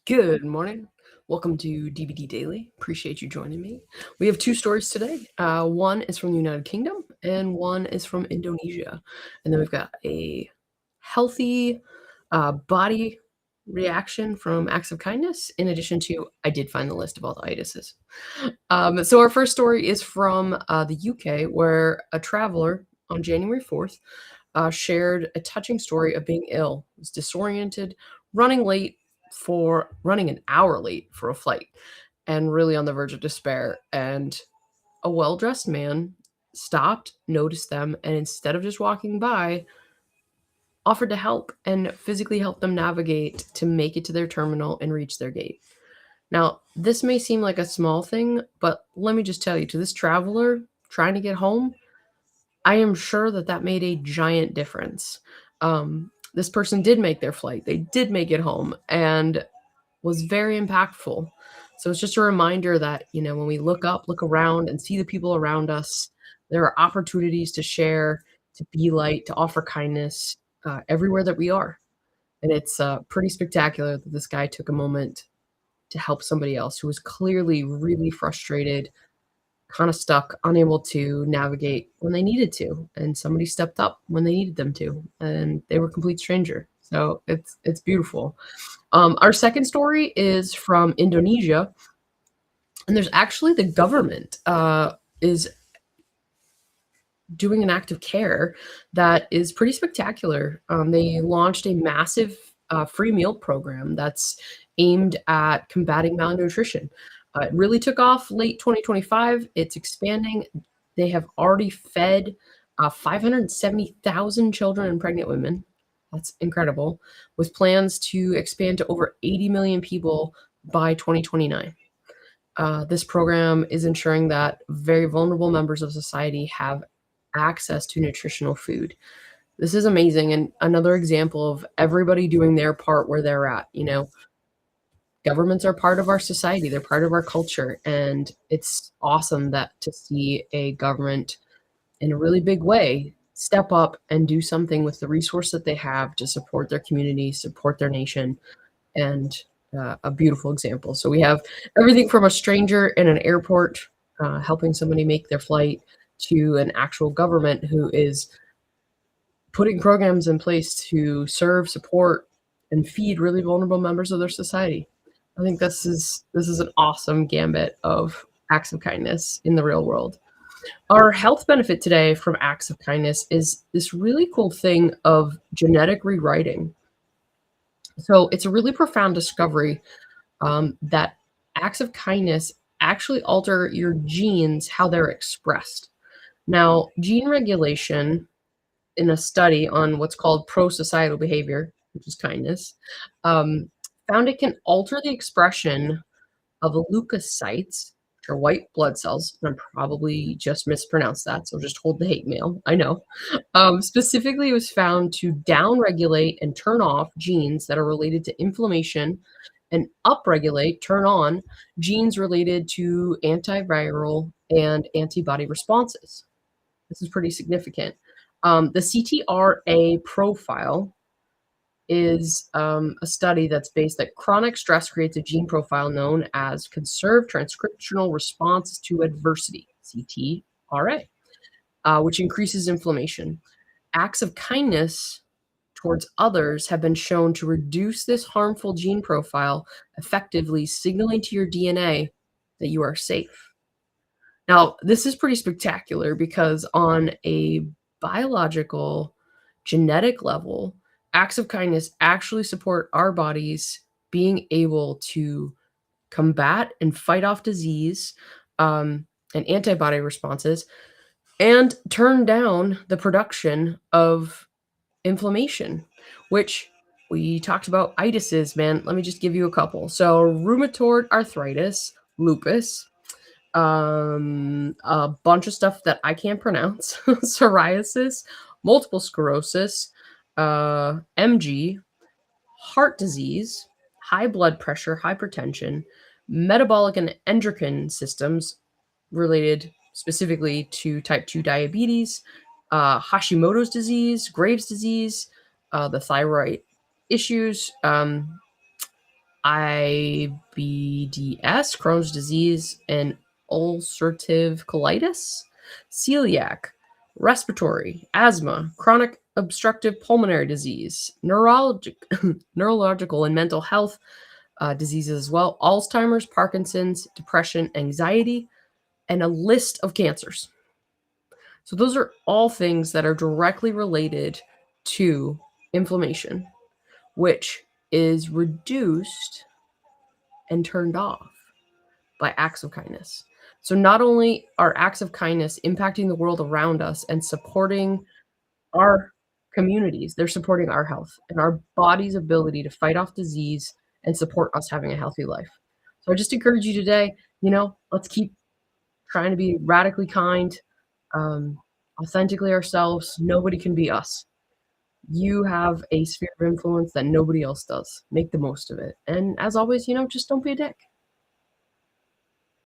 Good morning. Welcome to DBD Daily. Appreciate you joining me. We have two stories today. One is from the United Kingdom and one is from Indonesia. And then we've got a healthy body reaction from acts of kindness, in addition to, I did find the list of all the itises. So our first story is from the UK, where a traveler on January 4th shared a touching story of being ill, was disoriented, running late running an hour late for a flight, and really on the verge of despair. And a well-dressed man stopped, noticed them, and instead of just walking by, offered to help and physically help them navigate to make it to their terminal and reach their gate. Now, this may seem like a small thing, but let me just tell you, to this traveler trying to get home, I am sure that that made a giant difference. This person did make their flight. They did make it home and was very impactful. So it's just a reminder that, when we look up, look around, and see the people around us, there are opportunities to share, to be light, to offer kindness everywhere that we are. And it's pretty spectacular that this guy took a moment to help somebody else who was clearly really frustrated, kind of stuck, unable to navigate when they needed to, and somebody stepped up when they needed them to, and they were a complete stranger. So it's beautiful. Our second story is from Indonesia, and there's actually the government is doing an act of care that is pretty spectacular. They launched a massive free meal program that's aimed at combating malnutrition. It really took off late 2025. It's expanding. They have already fed 570,000 children and pregnant women. That's incredible, with plans to expand to over 80 million people by 2029. This program is ensuring that very vulnerable members of society have access to nutritional food. This is amazing, and another example of everybody doing their part where they're at. Governments are part of our society, they're part of our culture, and it's awesome that to see a government in a really big way step up and do something with the resource that they have to support their community, support their nation, and a beautiful example. So we have everything from a stranger in an airport helping somebody make their flight, to an actual government who is putting programs in place to serve, support, and feed really vulnerable members of their society. I think this is an awesome gambit of acts of kindness in the real world. Our health benefit today from acts of kindness is this really cool thing of genetic rewriting. So it's a really profound discovery that acts of kindness actually alter your genes, how they're expressed. Now, gene regulation in a study on what's called pro-societal behavior, which is kindness, found it can alter the expression of leukocytes, which are white blood cells. And I probably just mispronounced that, so just hold the hate mail. I know. Specifically, it was found to downregulate and turn off genes that are related to inflammation, and upregulate, turn on, genes related to antiviral and antibody responses. This is pretty significant. The CTRA profile is a study that's based that chronic stress creates a gene profile known as conserved transcriptional response to adversity, CTRA, which increases inflammation. Acts of kindness towards others have been shown to reduce this harmful gene profile, effectively signaling to your DNA that you are safe. Now, this is pretty spectacular because on a biological, genetic level, acts of kindness actually support our bodies being able to combat and fight off disease and antibody responses, and turn down the production of inflammation, which we talked about itises, man. Let me just give you a couple. So rheumatoid arthritis, lupus, a bunch of stuff that I can't pronounce, psoriasis, multiple sclerosis, MG, heart disease, high blood pressure, hypertension, metabolic and endocrine systems related specifically to type 2 diabetes, Hashimoto's disease, Graves' disease, the thyroid issues, IBDS, Crohn's disease, and ulcerative colitis, celiac, respiratory, asthma, chronic obstructive pulmonary disease, neurological and mental health diseases as well, Alzheimer's, Parkinson's, depression, anxiety, and a list of cancers. So, those are all things that are directly related to inflammation, which is reduced and turned off by acts of kindness. So, not only are acts of kindness impacting the world around us and supporting our communities, they're supporting our health and our body's ability to fight off disease and support us having a healthy life. So, I just encourage you today, let's keep trying to be radically kind, um, authentically ourselves. Nobody can be us. You have a sphere of influence that nobody else does. Make the most of it. And as always, just don't be a dick.